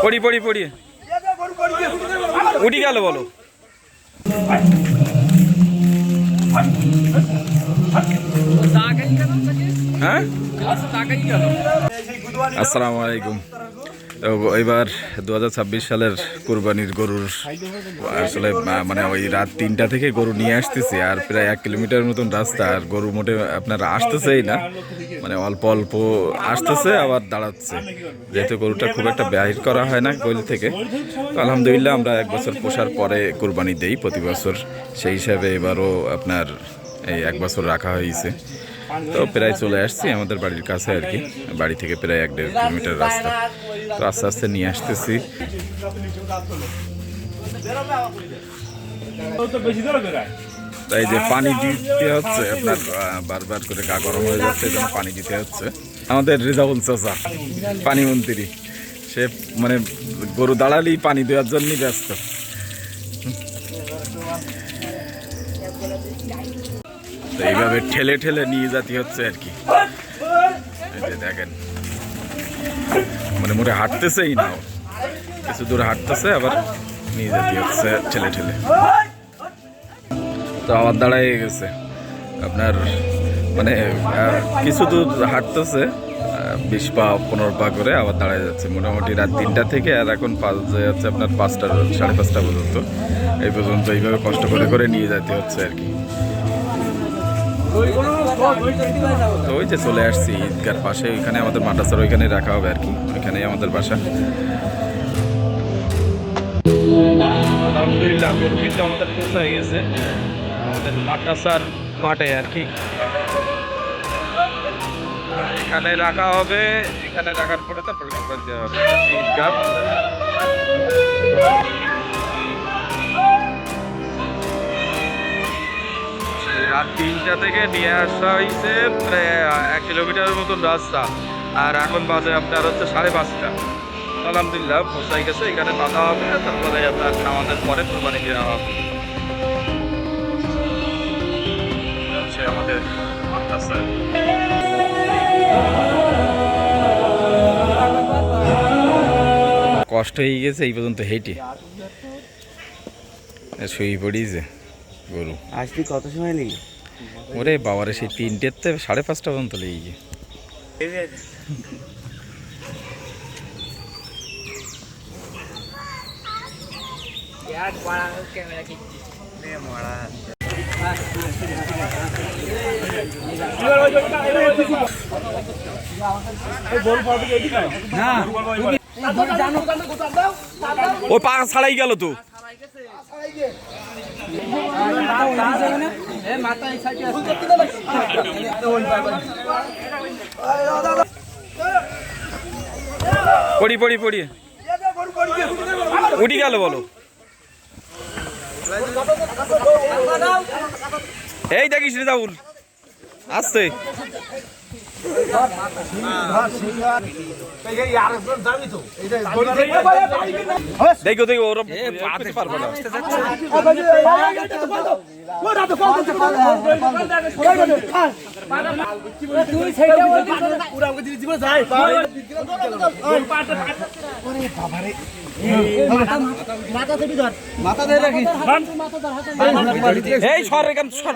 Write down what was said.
পড়ি পড়ি পড়ি উঠি গেল বলো। হ্যাঁ, আসসালামু আলাইকুম। তো এবার 2026 সালের কুরবানির গরুর আসলে মানে ওই রাত 3টা থেকে গরু নিয়ে আসতেছি, আর প্রায় 1 কিলোমিটার মতন রাস্তা, আর গরু মোটে আপনার আসতেছেই না, মানে অল্প অল্প আসতেছে আবার দাঁড়াচ্ছে, যেহেতু গরুটা খুব একটা বাহির করা হয় না গোল থেকে। তো আলহামদুলিল্লাহ আমরা 1 বছর পোষার পরে কুরবানি দেই প্রতি বছর, সেই হিসাবে এবারও আপনার এই 1 বছর রাখা হয়েছে। তো প্রায় চলে আসছি আমাদের বাড়ির কাছে আর কি, বাড়ি থেকে প্রায় 1-1.5 কিলোমিটার রাস্তা। তো আস্তে আস্তে নিয়ে আসতেছি। তাই যে পানি দিতে হচ্ছে আপনার, বারবার করে গা গরম হয়ে যাচ্ছে, এই জন্য পানি দিতে হচ্ছে। আমাদের রেজাউল চাচা পানি মন্ত্রী, সে মানে গরু দাঁড়ালেই পানি দেওয়ার জন্যই ব্যস্ত। তো এইভাবে ঠেলে ঠেলে নিয়ে যেতে হচ্ছে আর কি। দেখেন মানে মোটে হাঁটতেছেই না, কিছু দূরে হাঁটতেছে আবার নিয়ে যেতে হচ্ছে ঠেলে ঠেলে। তো আমার দাঁড়ায় গেছে আপনার, মানে কিছু দূর হাঁটতেছে 20 পা 15 পা করে, আবার দাঁড়ায় যাচ্ছে। মোটামুটি রাত 3টা থেকে আর এখন বাজে যাচ্ছে আপনার 5টা 5:30 পর্যন্ত, এই পর্যন্ত এইভাবে কষ্ট করে করে নিয়ে যেতে হচ্ছে আর কি। তো ওই যে চলে আসছি ঈদগার পাশে, ওইখানে আমাদের মাদ্রাসার ওইখানে রাখা হবে আর কি, ওইখানেই আমাদের বাসা। আলহামদুলিল্লাহ গরুটা আমাদের পৌঁছে গেছে আমাদের মাদ্রাসার মাঠে আর কি, এখানে রাখা হবে। এখানে রাখার পরে তারপরে দেওয়া হবে ঈদগাহ। রাত 3টা থেকে নিয়ে আসা হয়েছে, প্রায় 1 কিলোমিটারের মতন রাস্তা, আর এখন বাজে আপনার হচ্ছে 5:30। আলহামদুলিল্লাহ পৌঁছাই গেছে, এখানে বাঁধা হবে, তারপরে আপনার নামাজের পরে কুরবানি দেওয়া হবে। আমাদের কষ্ট হয়ে গেছে এই পর্যন্ত হেঁটে, শুয়ে পড়িয়েছে গরু। আসতে কত সময় লেগে? ওরে বাবারে, সেই 3টেতে 5:30 পর্যন্ত লেগে গিয়ে। ও পা ছাড়াই গেল তো। পড়ি পড়ি পড়ি উঠি গেল বলো। এই দেখিস রেজাউল আসছে, দেখো দেখো ওরা পারবো না। এই সর এখান সর,